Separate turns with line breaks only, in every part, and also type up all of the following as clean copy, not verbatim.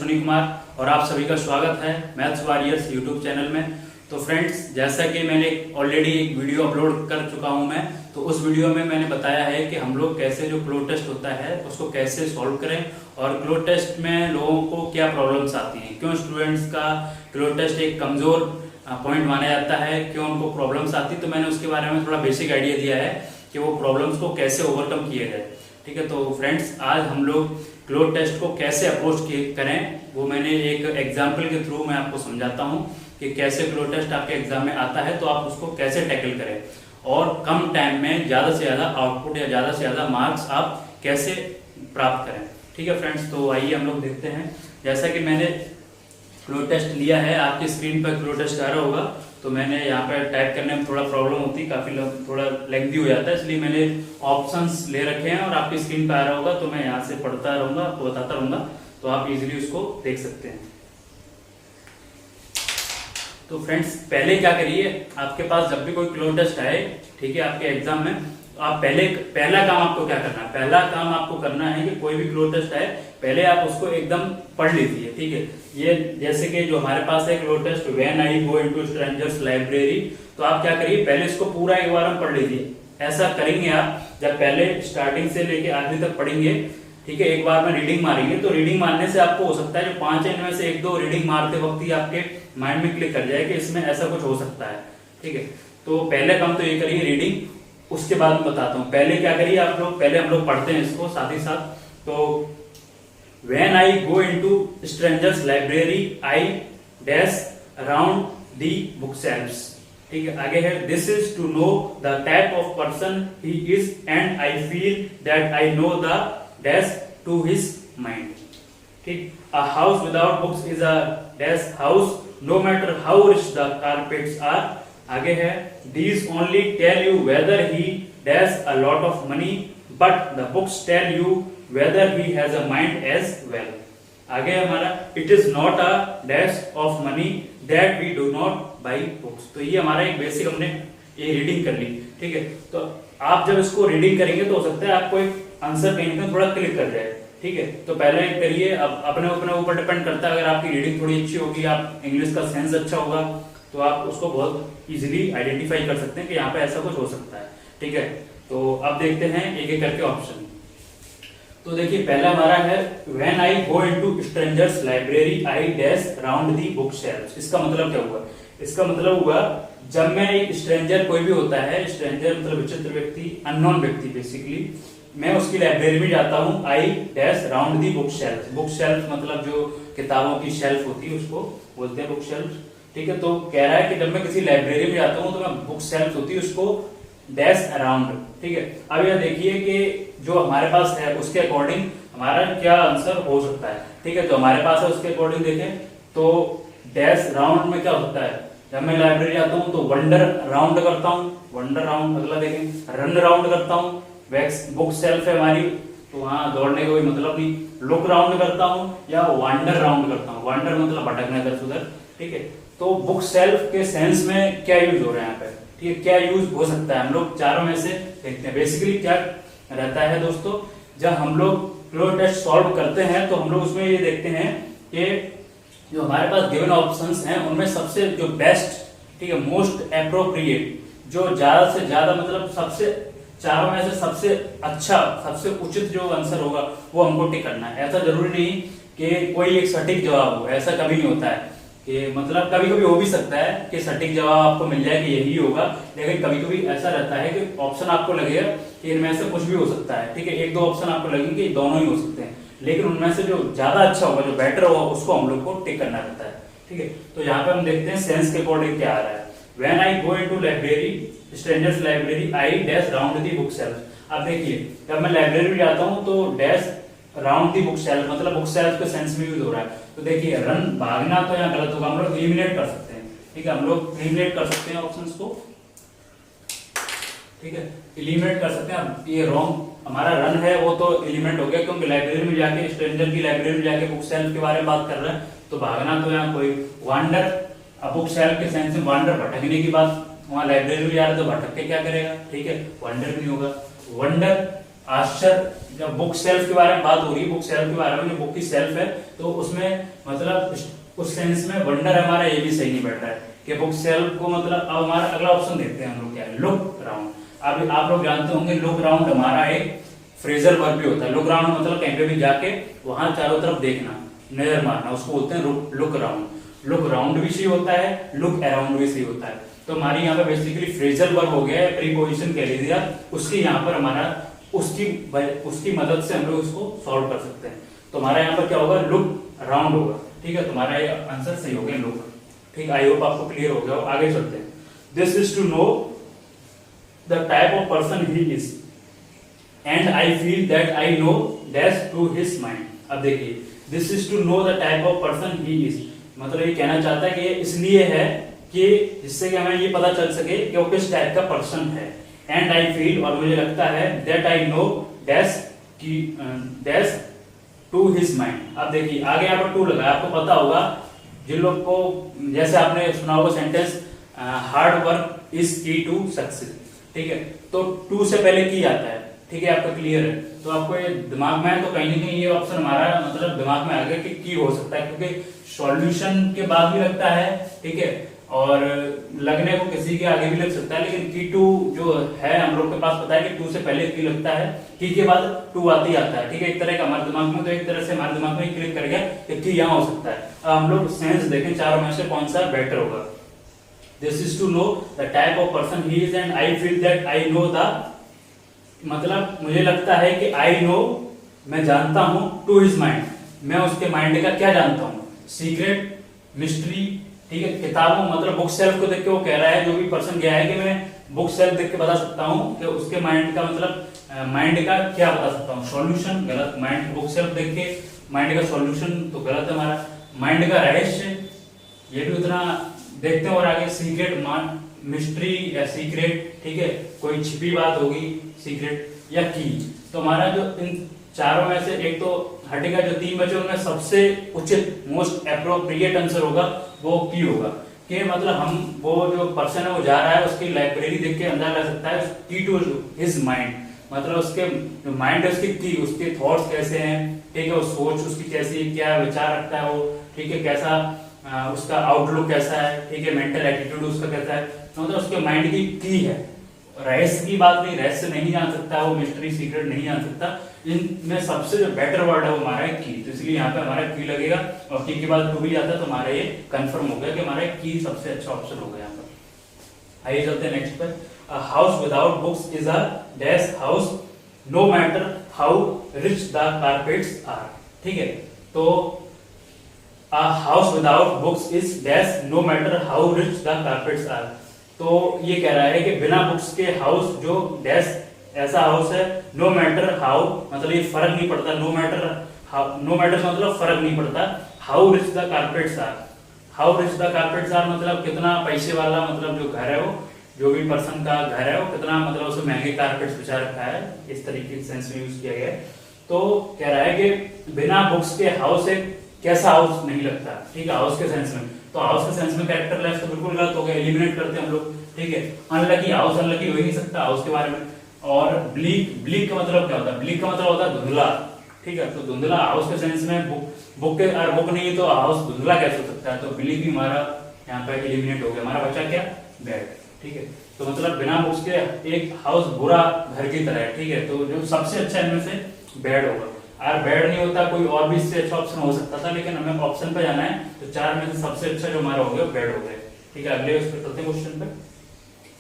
अश्विनी कुमार और आप सभी का स्वागत है मैथ्स वॉरियर्स यूट्यूब चैनल में। तो फ्रेंड्स, जैसा कि मैंने ऑलरेडी एक वीडियो अपलोड कर चुका हूं मैं, तो उस वीडियो में मैंने बताया है कि हम लोग कैसे जो क्लो टेस्ट होता है उसको कैसे सॉल्व करें और क्लो टेस्ट में लोगों को क्या प्रॉब्लम्स आती हैं, क्यों स्टूडेंट्स का क्लो टेस्ट एक कमजोर पॉइंट माना जाता है, क्यों उनको प्रॉब्लम्स आती। तो मैंने उसके बारे में थोड़ा बेसिक आइडिया दिया है कि वो प्रॉब्लम्स को कैसे ओवरकम किए जाए। ठीक है, तो फ्रेंड्स आज हम लोग क्लो टेस्ट को कैसे अप्रोच करें वो मैंने एक एग्जाम्पल के थ्रू मैं आपको समझाता हूं कि कैसे क्लो टेस्ट आपके एग्जाम में आता है, तो आप उसको कैसे टैकल करें और कम टाइम में ज्यादा से ज्यादा आउटपुट या ज्यादा से ज्यादा मार्क्स आप कैसे प्राप्त करें। ठीक है फ्रेंड्स, तो आइए हम लोग देखते हैं। जैसा कि मैंने क्लो टेस्ट लिया है, आपकी स्क्रीन पर क्लो टेस्ट आ रहा होगा, तो मैंने यहाँ पर टाइप करने में थोड़ा प्रॉब्लम होती है, काफी थोड़ा लेंथी हो जाता है, इसलिए मैंने ऑप्शंस ले रखे हैं और आपकी स्क्रीन पर आ रहा होगा, तो मैं यहाँ से पढ़ता रहूंगा, आपको बताता रहूंगा, तो आप इजीली उसको देख सकते हैं। तो फ्रेंड्स, पहले क्या करिए, आपके पास जब भी कोई क्लो टेस्ट आए, ठीक है, आपके एग्जाम में, तो आप पहला काम आपको क्या करना है, पहला काम आपको करना है कि कोई भी क्लो टेस्ट आए पहले आप उसको एकदम पढ़ लीजिए। ठीक है, ये जैसे कि जो हमारे पास है cloze test when I go into strangers library, तो आप क्या करिए, पहले इसको पूरा एक बार हम पढ़ लीजिए। ऐसा करेंगे आप जब पहले स्टार्टिंग से लेके आखिरी तक पढ़ेंगे, ठीक है, एक बार में रीडिंग मारेंगे, तो रीडिंग मारने से आपको हो सकता है जो 5 है इनमें से 1-2 रीडिंग मारते वक्त ही आपके माइंड में क्लिक कर जाए कि इसमें ऐसा कुछ हो सकता है। ठीक है, तो पहले काम तो ये करिए रीडिंग, उसके बाद मैं बताता हूँ। पहले क्या करिए आप लोग, पहले हम लोग पढ़ते हैं इसको साथ ही साथ। तो when I go into strangers library I dash around the book shelves. ठीक है, आगे है this is to know the type of person he is and I feel that I know the dash to his mind. ठीक, a house without books is a dash house no matter how rich the carpets are. आगे है these only tell you whether he has a lot of money but the books tell you whether he has a mind as well। आगे हमारा it is not a dash of money that we do not buy books। तो ये हमारा एक basic हमने ये reading कर ली। ठीक है, तो आप जब इसको रीडिंग करेंगे तो हो सकता है आपको एक आंसर कहीं ना थोड़ा क्लिक कर जाए। ठीक है, तो पहले करिए, अब अपने ऊपर डिपेंड करता है। अगर आपकी रीडिंग थोड़ी अच्छी होगी, आप इंग्लिश का सेंस अच्छा होगा, तो आप उसको बहुत इजीली आइडेंटिफाई कर सकते हैं कि यहाँ पे ऐसा कुछ हो सकता है। ठीक है, तो अब देखते हैं एक एक करके ऑप्शन। तो देखिए, पहला हमारा है when I go into strangers library I dash round the book shelves. इसका मतलब क्या हुआ, इसका मतलब हुआ जब मैं एक स्ट्रेंजर, कोई भी होता है स्ट्रेंजर मतलब विचित्र व्यक्ति, अननोन व्यक्ति बेसिकली, मैं उसकी लाइब्रेरी में जाता हूँ, आई dash round the book shelf. Book shelf मतलब जो किताबों की शेल्फ होती है उसको बोलते हैं बुक शेल्फ। ठीक है, तो कह रहा है कि जब मैं किसी लाइब्रेरी में जाता हूं तो मैं बुक शेल्फ होती है उसको डैश अराउंड। ठीक है, अब यह देखिए कि जो हमारे पास है उसके अकॉर्डिंग हमारा क्या आंसर हो सकता है। ठीक है, जो हमारे पास है उसके अकॉर्डिंग देखें तो डैश राउंड में क्या होता है, जब मैं लाइब्रेरी जाता हूं तो वंडर राउंड करता हूं, वंडर राउंड। अगला देखें रन राउंड करता हूं, बुक शेल्फ है हमारी तो वहां दौड़ने का कोई मतलब नहीं। लुक राउंड करता हूं या वांडर राउंड करता हूं, वांडर मतलब भटकना इधर उधर। ठीक है, तो बुक शेल्फ के सेंस में क्या यूज हो रहा है यहाँ पे, ठीक है, क्या यूज हो सकता है, हम लोग चारों में से देखते हैं। बेसिकली क्या रहता है दोस्तों, जब हम लोग क्लो टेस्ट सॉल्व करते हैं तो हम लोग उसमें ये देखते हैं कि जो हमारे पास गिवन ऑप्शंस हैं उनमें सबसे जो बेस्ट, ठीक है, मोस्ट एप्रोप्रिएट, जो ज्यादा से ज्यादा मतलब सबसे चारों में से सबसे अच्छा, सबसे उचित जो आंसर होगा वो हमको टिक करना है। ऐसा जरूरी नहीं कि कोई एक सटीक जवाब हो, ऐसा कभी नहीं होता है। कि मतलब कभी कभी हो भी सकता है कि सटीक जवाब आपको मिल जाए कि यही होगा, लेकिन कभी कभी ऐसा रहता है कि ऑप्शन आपको लगेगा कि इनमें से कुछ भी हो सकता है। ठीक है, 1-2 ऑप्शन आपको लगेंगे दोनों ही हो सकते हैं, लेकिन उनमें से जो ज्यादा अच्छा होगा, जो बेटर होगा, उसको हम लोग को टिक करना रहता है। ठीक है, तो यहाँ पे हम देखते हैं सेंस के अकॉर्डिंग क्या आ रहा है। When I go into library strangers library I dash round the book shelf. अब देखिए, जब मैं लाइब्रेरी में जाता हूँ तो dash round the book shelf मतलब बुक शेल्फ के सेंस में यूज हो रहा है। तो देखिए रन भागना तो यहाँ गलत होगा, हम लोग एलिमिनेट कर सकते हैं। ठीक है, हम लोग एलिमिनेट कर सकते हैं ऑप्शंस को। ठीक है, एलिमिनेट कर सकते हैं। अब ये रॉन्ग हमारा रन है वो तो एलिमिनेट हो गया, क्योंकि लाइब्रेरी में जाके स्ट्रेंजर की लाइब्रेरी में जाके बुक शेल्फ के बारे में बात कर रहे हैं, तो भागना तो यहाँ कोई वांडर, बुक शेल्फ के सेंस में वांडर भटकने की बात, वहां लाइब्रेरी में जा रहे तो भटक के क्या करेगा। ठीक है, वंडर भी नहीं होगा। वंडर आश्चर्य, जब बुक सेल्फ के बारे में बात हो रही है, बुक सेल्फ के बारे में, जो बुक की सेल्फ है, तो उसमें मतलब उस सेंस में वंडर हमारा ये भी सही नहीं बैठ रहा है कि बुक सेल्फ को मतलब। अब हमारा अगला ऑप्शन देखते हैं हम लोग क्या है, लुक राउंड। अब आप लोग जानते होंगे लुक राउंड हमारा एक फ्रेजल वर्ब भी होता है। लुक राउंड मतलब कहीं पे भी जाके वहां चारों तरफ देखना, नजर मारना, उसको बोलते हैं लुक राउंड। लुक राउंड भी सही होता है, लुक अराउंड भी सही होता है। तो हमारी यहाँ पे बेसिकली फ्रेजल वर्ब हो गया है, प्रीपोजिशन कह लीजिए आप, उसकी यहाँ पर हमारा उसकी मदद से हम लोग उसको सॉल्व कर सकते हैं। तो हमारा यहाँ पर क्या होगा, लुक राउंड होगा। ठीक है, तुम्हारा ये आंसर सही हो गया, लुक। ठीक, आई होप आपको क्लियर हो गया। आगे चलते हैं। This is to know the type of person he is and I feel that I know that to his mind. अब देखिए, this is to know the type of person he is, मतलब ये कहना चाहता है कि ये इसलिए है कि जिससे कि हमें ये पता चल सके कि वो किस टाइप का पर्सन है। एंड आई फील, और मुझे लगता है, that I know that to his mind. अब देखिए आगे यहाँ पर टू लगा, आपको पता होगा जिन लोग को, जैसे आपने सुना होगा सेंटेंस, हार्ड वर्क इज की टू सक्सेस। ठीक है, तो टू से पहले की आता है। ठीक है, आपका क्लियर है, तो आपको ये दिमाग में है, तो कहीं ना कहीं ये ऑप्शन हमारा मतलब दिमाग में आ गया कि की हो सकता है, क्योंकि सॉल्यूशन के बाद भी लगता है। ठीक है, और लगने को किसी के आगे भी लग सकता है, लेकिन की टू जो है हम लोग के पास पता है कि टू से पहले की लगता है, की के बाद टू आती आता है। ठीक है, एक तरह का हमारे दिमाग में, तो एक तरह से हमारे दिमाग में क्लिक कर गया कि की यहाँ हो सकता है। अब हम लोग सेंस देखें, चारों में से कौन सा बेटर होगा। This is to know the type of person he is and I feel that I know the, मतलब मुझे लगता है कि आई नो, मैं जानता हूं, टू हिज माइंड, मैं उसके माइंड का क्या जानता हूं, सीक्रेट, मिस्ट्री। ठीक है, किताबों मतलब बुक सेल्फ को देख के वो कह रहा है, जो भी पर्सन गया है, कि मैं बुक सेल्फ देख के बता सकता हूं कि उसके माइंड का मतलब माइंड का क्या बता सकता हूं। सॉल्यूशन गलत, माइंड बुक सेल्फ देख के माइंड का सॉल्यूशन तो गलत है हमारा। माइंड का रहस्य, ये भी उतना देखते हैं। और आगे सीक्रेट, मिस्ट्री या सीक्रेट, ठीक है, कोई छिपी बात होगी, सीक्रेट या की। तो हमारा जो इन चारों में से एक तो हटेगा, जो तीन बचे उनमें सबसे उचित, मोस्ट एप्रोप्रिएट आंसर होगा वो की होगा। कि मतलब हम, वो जो पर्सन है वो जा रहा है, उसकी लाइब्रेरी देख के अंदाजा लग सकता है की टू हिज माइंड, मतलब उसके जो माइंड है उसकी की, उसके थॉट्स कैसे हैं। ठीक है, वो सोच उसकी कैसी, क्या विचार रखता है वो। ठीक है, कैसा उसका आउटलुक कैसा है। ठीक है, मेंटल एटीट्यूड उसका कैसा है, तो मतलब उसके माइंड की है। रहस्य की बात नहीं, रहस्य नहीं जान सकता वो, मिस्ट्री सीक्रेट नहीं जान सकता। इनमें सबसे जो बेटर वर्ड है वो हमारा है की, तो इसलिए यहाँ पे हमारा की लगेगा। और की के बाद टू भी आता है, तो हमारा ये कंफर्म हो गया कि हमारा की सबसे अच्छा ऑप्शन होगा यहाँ पर। आइए चलते हैं नेक्स्ट पर। A house without books is a dash house, no matter how rich the carpets are. ठीक है, तो a house without books is dash, no matter how rich the carpets are. तो ये कह रहा है कि बिना बुक्स के हाउस जो डैश ऐसा हाउस है, नो मैटर हाउ, मतलब ये फर्क नहीं पड़ता, नो मैटर मतलब फर्क नहीं पड़ता, how rich the carpets are. How rich the carpets are मतलब कितना पैसे वाला, मतलब जो घर है वो, जो भी पर्सन का घर है वो कितना, मतलब उसे महंगे कारपेट्स बिछा रखा है, इस तरीके के सेंस में यूज किया गया है। तो कह रहा है कि बिना बुक्स के हाउस एक कैसा हाउस नहीं लगता। ठीक है, हाउस के सेंस में, तो हाउस के सेंस में कैरेक्टर लेस तो बिल्कुल गलत हो गया, एलिमिनेट करते हैं हम लोग। ठीक है, अनलकी, हाउस अनलकी हो ही नहीं सकता हाउस के बारे में। और ब्लीक का मतलब क्या होता है, ब्लीक का मतलब होता है धुंधला। ठीक है, तो धुंधला हाउस के सेंस में, बुक नहीं तो हाउस धुंधला कैसे हो सकता है, तो ब्लीक भी हमारा यहाँ पे एलिमिनेट हो गया। हमारा बचा क्या, बेड। ठीक है, तो मतलब बिना बुक्स के एक हाउस बुरा घर की तरह है। ठीक है, तो जो सबसे अच्छा इनमें से बेड होगा। अगर बेड नहीं होता कोई और भी इससे अच्छा ऑप्शन हो सकता था, लेकिन हमें ऑप्शन पे जाना है, तो चार में से सबसे अच्छा जो हमारा हो गया बेड हो गया। ठीक है, अगले उस पर चलते हैं क्वेश्चन पे,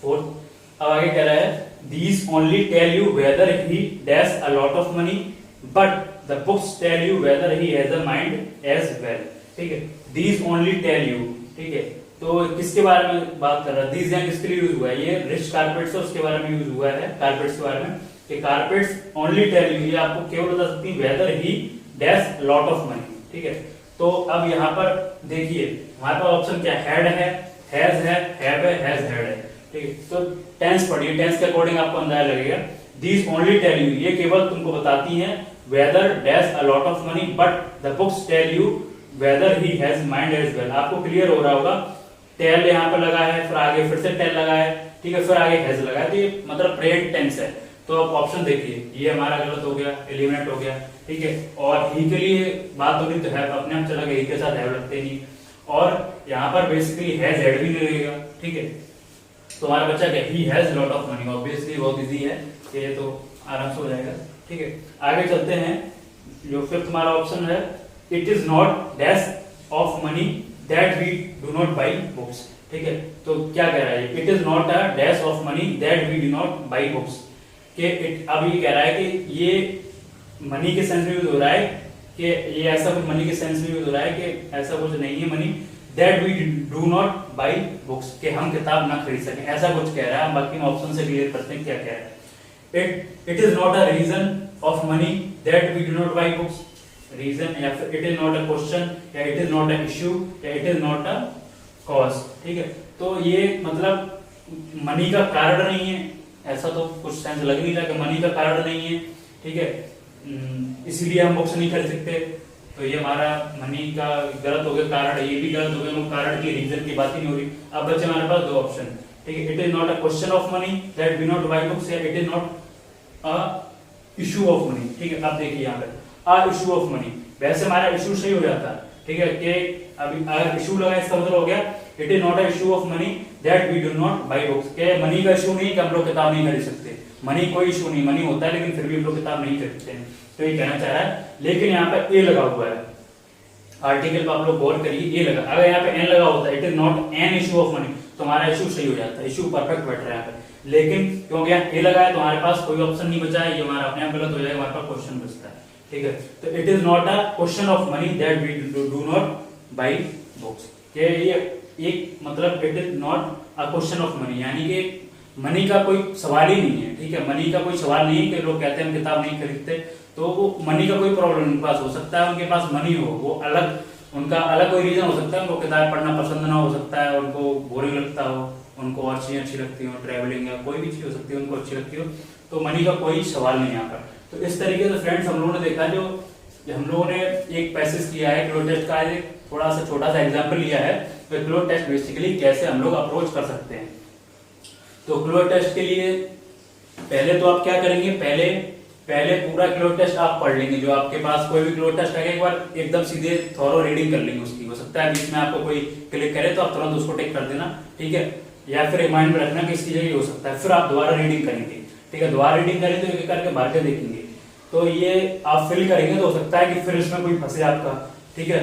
फोर्थ। अब आगे कह रहा है, these only tell you whether he dash a lot of money, but the books tell you whether he has a mind as well. ठीक है, these only tell you। ठीक है, तो किसके बारे में बात कर रहा है, these यहाँ किसके लिए यूज हुआ है, ये रिच कारपेट्स है उसके बारे में यूज हुआ है, कारपेट्स के बारे में। कि कारपेट्स ओनली टेल यू, ये आपको केवल बता सकती है whether he dash lot of money। ठीक है, तो अब यहाँ पर देखिए हमारे पास ऑप्शन क्या, हेड है, हैज है, हैव है, हैज हेड है। ठीक है, तो टेंस पढ़िए, टेंस के अकॉर्डिंग आपको अंदाजा लगेगा। दीज ओनली टेल यू, ये केवल तुमको बताती हैं whether dash a lot of money, but the books tell you whether he has mind as well. आपको क्लियर हो रहा होगा, टेल यहाँ पर लगा है, फिर आगे फिर से टेल लगा है। ठीक है, फिर आगे हैज लगा है, तो ये मतलब प्रेजेंट टेंस है। तो आप ऑप्शन देखिए, ये हमारा गलत हो गया, एलिमिनेट हो गया, ठीक है। और ही के लिए बात हो रही तो है अपने आप चला गया, ही के साथ हैव लगते नहीं, और यहाँ पर बेसिकली हैज हेड भी नहीं लगेगा, ठीक है। तो हमारा बच्चा क्या, he has lot of money, obviously बहुत इजी है ये, तो आराम से हो जाएगा, ठीक है। आगे चलते हैं, जो फिफ्थ हमारा ऑप्शन है, it is not dash of money that we do not buy books, ठीक है। तो क्या कह रहा है, it is not a dash of money that we do not buy books, कि अब ये कह रहा है कि ये मनी के सेंस में यूज हो रहा है, कि ये ऐसा कुछ मनी के सेंस में यूज हो रहा है कि ऐसा कुछ नहीं है money that we do not buy books, कि हम किताब ना खरीद सकें, ऐसा कुछ कह रहा है। बाकी हम ऑप्शन से क्लियर करते हैं क्या कह रहा है। It is not a reason of money that we do not buy books, reason, या फिर it is not a question, या it is not a issue, या it is not a cause, ठीक है। तो ये मतलब मनी का कारण नहीं है, ऐसा तो कुछ सेंस लग नहीं रहा कि मनी का कारण नहीं है, ठीक है, इसीलिए हम बुक्स नहीं खरीद सकते। तो ये हमारा मनी का गलत हो गया, कारण ये भी गलत हो गया, कारण की रीजन की बात ही नहीं हो रही। अब बच्चे हमारे पास दो ऑप्शन, ठीक है, it is not a question of money that we not buy books, या it is not a issue of money, ठीक है। अब देखिए यहाँ पे अ इशू ऑफ मनी, वैसे हमारा इशू सही हो जाता है, ठीक है, कि अभी अगर इशू लगा इसका मतलब हो गया it is not a issue of money that we do not buy books, के मनी का इशू नहीं कि हम लोग किताब नहीं खरीद सकते, मनी कोई इशू नहीं, मनी होता है लेकिन फिर भी हम लोग किताब नहीं खरीदते हैं, तो ये कहना चाह रहा है। लेकिन यहाँ पे ए लगा हुआ है, आर्टिकल पे आप लोग गौर करिए, ए लगा, अगर यहाँ पे एन लगा होता है, it is not an issue of money, तो हमारा इशू सही हो जाता है, इशू परफेक्ट बैठ रहा है यहाँ पे। लेकिन क्योंकि यहाँ ए लगा है तो हमारे पास कोई ऑप्शन नहीं बचा है, ये हमारा अपने आप गलत हो जाएगा, हमारे पास क्वेश्चन बचता है, ठीक है। तो it is not a question of money that we do not buy books, के ये एक मतलब it is not a question of money, यानी कि मनी का कोई सवाल ही नहीं है, ठीक है, मनी का कोई सवाल नहीं है कि लोग कहते हैं हम किताब नहीं खरीदते, तो वो मनी का कोई प्रॉब्लम उनके पास हो सकता है, उनके पास मनी हो, वो अलग, उनका अलग कोई रीजन हो सकता है, उनको किताब पढ़ना पसंद ना हो सकता है, उनको बोरिंग लगता हो, उनको और चीजें अच्छी लगती हो, ट्रैवलिंग या कोई भी चीज हो सकती है उनको अच्छी लगती हो, तो मनी का कोई सवाल नहीं यहाँ पर। तो इस तरीके से फ्रेंड्स हम लोगों ने देखा, जो हम लोगों ने एक पैसेज किया है क्लो टेस्ट का, एक थोड़ा सा छोटा सा एग्जाम्पल लिया है, तो क्लो टेस्ट बेसिकली कैसे हम लोग अप्रोच कर सकते हैं। तो क्लो टेस्ट के लिए पहले तो आप क्या करेंगे, पहले पूरा क्लो टेस्ट आप पढ़ लेंगे, जो आपके पास कोई भी क्लो टेस्ट है, एक बार एकदम सीधे थॉरो रीडिंग कर लेंगे उसकी, हो सकता है बीच में आपको कोई क्लिक करे तो आप तुरंत उसको टिक कर देना, ठीक है, या फिर रिमाइंड में रखना कि इसकी जगह हो सकता है, फिर आप दोबारा रीडिंग करेंगे, ठीक है, दोबारा रीडिंग करें तो एक करके भर के देखेंगे, तो ये आप फिल करेंगे तो हो सकता है कि फिर इसमें कोई फंसे आपका, ठीक है,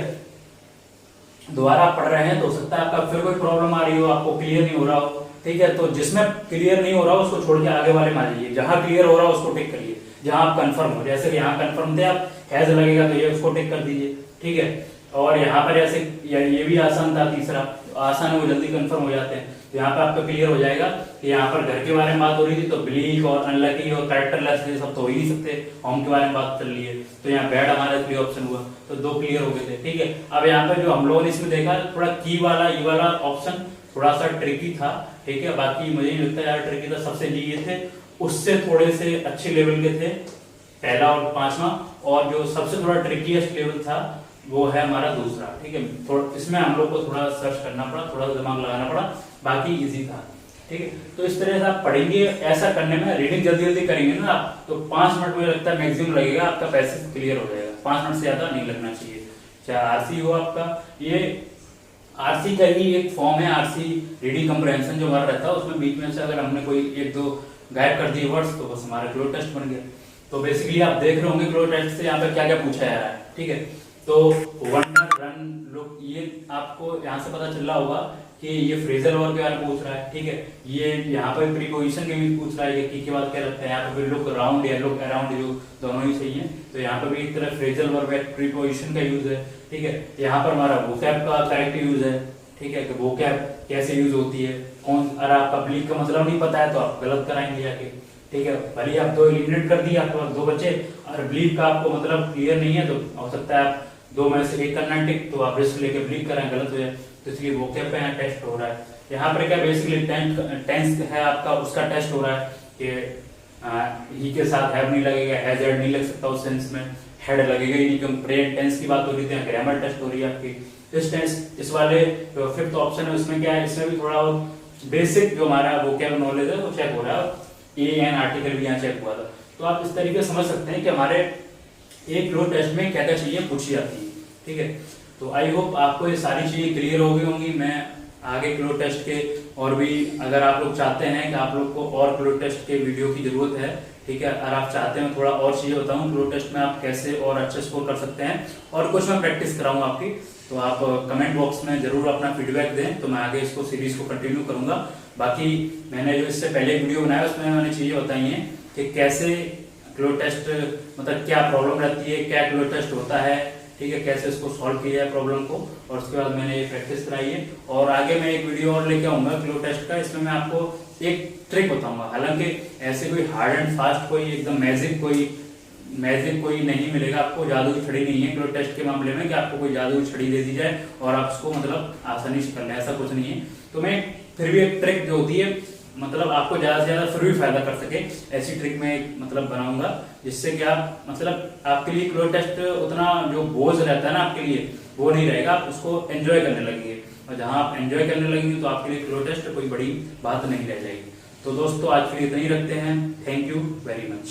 दोबारा आप पढ़ रहे हैं तो हो सकता है आपका फिर कोई प्रॉब्लम आ रही हो, आपको क्लियर नहीं हो रहा हो, ठीक है, तो जिसमें क्लियर नहीं हो रहा हो उसको छोड़ के आगे वाले में आ जाइए, जहां क्लियर हो रहा हो उसको टिक करिए, जहां आप कंफर्म हो, जैसे कि यहाँ कंफर्म थे आप, हैज लगेगा तो ये उसको टिक कर दीजिए, ठीक है। और यहाँ पर ऐसे ये भी आसान था, तीसरा आसान है, वो जल्दी कंफर्म हो जाते हैं, तो यहाँ पर आपको क्लियर हो जाएगा कि यहाँ पर घर के बारे में बात हो रही थी, तो ब्लीक और अनलकी और कैरेक्टरलेस ये सब तो हो ही नहीं सकते, होम के बारे में बात चल रही है, तो यहाँ बैड हमारा इसलिए ऑप्शन हुआ, तो दो क्लियर हो गए थे, ठीक है। अब यहाँ पर जो हम लोगों ने इसमें देखा, थोड़ा की वाला ये वाला ऑप्शन थोड़ा सा ट्रिकी था, ठीक है, बाकी मुझे नहीं लगता यार ट्रिकी था, सबसे ये थे उससे थोड़े से अच्छे लेवल के थे, पहला और पांचवा, और जो सबसे थोड़ा ट्रिकीएस्ट लेवल था वो है हमारा दूसरा, ठीक है, थोड़ा इसमें हम लोग को थोड़ा सर्च करना पड़ा, थोड़ा दिमाग लगाना पड़ा, बाकी इजी था, ठीक है। तो इस तरह से आप पढ़ेंगे, ऐसा करने में रीडिंग जल्दी जल्दी करेंगे ना आप, तो 5 मिनट मुझे लगता है मैक्सिमम लगेगा, आपका पैसेज क्लियर हो जाएगा, 5 मिनट से ज्यादा नहीं लगना चाहिए, चाहे आरसी हो आपका, ये आरसी का ही एक फॉर्म है, आरसी रीडिंग कंप्रहेंशन जो हमारा रहता है, उसमें बीच में से अगर हमने कोई एक दो गायब कर दिए वर्ड्स तो बस हमारा क्लो टेस्ट बन गया। तो बेसिकली आप देख रहे होंगे क्लो टेस्ट से यहाँ पे क्या क्या पूछा जा रहा है, ठीक है। तो वंडर, रन, लुक, ये आपको यहाँ से पता चल रहा होगा कि ये फ्रेजल वर्ब के बारे में पूछ रहा है, ठीक है, ये यहाँ पर प्रीपोजिशन के भी पूछ रहा है, की के बाद क्या लगता है, यहाँ पे लुक अराउंड या लुक अराउंड, जो दोनों ही सही है, तो यहाँ पे भी एक तरह फ्रेजल वर्ब है, प्रीपोजिशन का यूज है, ठीक है। यहाँ पर हमारा वोकैब का करेक्ट यूज है, ठीक है, कि वोकैब कैसे यूज होती है, कौन, अगर आप पब्लिक का मतलब नहीं पता है तो आप गलत कराएंगे जाके, ठीक है, भले आप दो एलिमिनेट कर दिए, आपके पास दो बच्चे, और ब्लीक का आपको मतलब क्लियर नहीं है तो हो सकता है आप दो में से एक करना टिक, तो आप रिस्क लेके ब्लीक करें, गलत हो जाए, तो इसलिए वोकैब पे यहाँ टेस्ट हो रहा है। यहाँ पर क्या बेसिकली टेंस है आपका, उसका टेस्ट हो रहा है कि ही के साथ हैव नहीं लगेगा, हैज हैड नहीं लग सकता उस सेंस में, हेड लगेगा ही नहीं, क्योंकि प्रेजेंट टेंस की बात हो रही थी, ग्रामर टेस्ट हो रही है आपकी। इस टेंस, इस वाले जो फिफ्थ ऑप्शन है उसमें क्या है, इसमें भी थोड़ा बेसिक जो हमारा वोकैब नॉलेज है वो चेक हो रहा है, AN आर्टिकल भी यहाँ चेक हुआ था। तो आप इस तरीके से समझ सकते हैं कि हमारे एक क्लोज टेस्ट में क्या क्या चीजें पूछी जाती है। ठीक है, तो आई होप आपको ये सारी चीजें क्लियर हो गई होंगी। मैं आगे क्लोज टेस्ट के और भी, अगर आप लोग चाहते हैं कि आप लोग को और क्लोज टेस्ट के वीडियो की जरूरत है, ठीक है, अगर आप चाहते हैं थोड़ा और चीजें बताऊं क्लोज टेस्ट में आप कैसे और अच्छे स्कोर कर सकते हैं और कुछ मैं प्रैक्टिस कराऊंगा आपकी, तो आप कमेंट बॉक्स में जरूर अपना फीडबैक दें, तो मैं आगे इसको सीरीज को कंटिन्यू करूंगा। बाकी मैंने जो इससे पहले वीडियो बनाया उसमें मैंने चीजें बताई हैं कि कैसे क्लोज टेस्ट, मतलब क्या प्रॉब्लम रहती है, क्या क्लोज टेस्ट होता है, ठीक है, कैसे इसको सॉल्व किया है प्रॉब्लम को, और उसके बाद मैंने ये प्रैक्टिस कराई है। और आगे मैं एक वीडियो और लेके आऊंगा क्लोज टेस्ट का, इसमें मैं आपको एक ट्रिक बताऊंगा। हालांकि ऐसे कोई हार्ड एंड फास्ट कोई एकदम मैजिक कोई नहीं मिलेगा आपको, जादू की छड़ी नहीं है क्लोज टेस्ट के मामले में कि आपको कोई जादू की छड़ी दे दी जाए और आप उसको मतलब आसानी से कर लें, ऐसा कुछ नहीं है। तो मैं फिर भी एक ट्रिक जो होती है, मतलब आपको ज्यादा से ज्यादा फिर भी फायदा कर सके, ऐसी ट्रिक में मतलब बनाऊंगा, जिससे कि आप मतलब आपके लिए क्लोज टेस्ट उतना जो बोझ रहता है ना आपके लिए वो नहीं रहेगा, आप उसको एंजॉय करने लगेंगे, और जहां आप एंजॉय करने लगेंगे तो आपके लिए क्लोज टेस्ट कोई बड़ी बात नहीं रह जाएगी। तो दोस्तों आज के लिए इतना ही रखते हैं। Thank you very much.